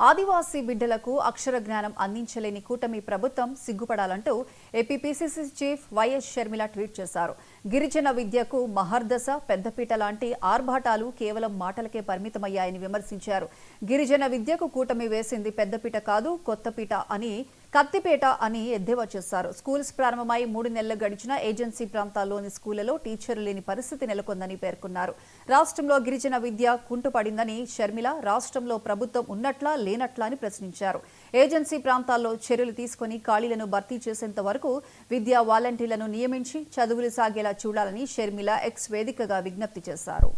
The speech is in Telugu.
ఆదివాసీ బిడ్డలకు అక్షర జ్ఞానం అందించలేని కూటమి ప్రభుత్వం సిగ్గుపడాలంటూ AP PCC chief YS Sharmila tweet చేశారు. గిరిజన విద్యకు మహర్దశ, పెద్దపీట లాంటి ఆర్భాటాలు కేవలం మాటలకే పరిమితమయ్యాయని విమర్శించారు. గిరిజన విద్యకు కూటమి వేసింది పెద్దపీట కాదు, కొత్తపీట అని కత్తిపేట అని ఎద్దేవా చేశారు. స్కూల్స్ ప్రారంభమై 3 నెలలు గడిచిన ఏజెన్సీ ప్రాంతాల్లోని స్కూళ్లలో టీచర్లు లేని పరిస్థితి నెలకొందని పేర్కొన్నారు. రాష్ట్రంలో గిరిజన విద్య కుంటుపడిందని షర్మిల రాష్ట్రంలో ప్రభుత్వం ఉన్నట్లా లేనట్లా అని ప్రశ్నించారు. ఏజెన్సీ ప్రాంతాల్లో చర్యలు తీసుకుని ఖాళీలను భర్తీ చేసేంత వరకు విద్యా వాలంటీర్లను నియమించి చదువులు సాగేలా చూడాలని షర్మిల ఎక్స్ వేదికగా విజ్ఞప్తి చేశారు.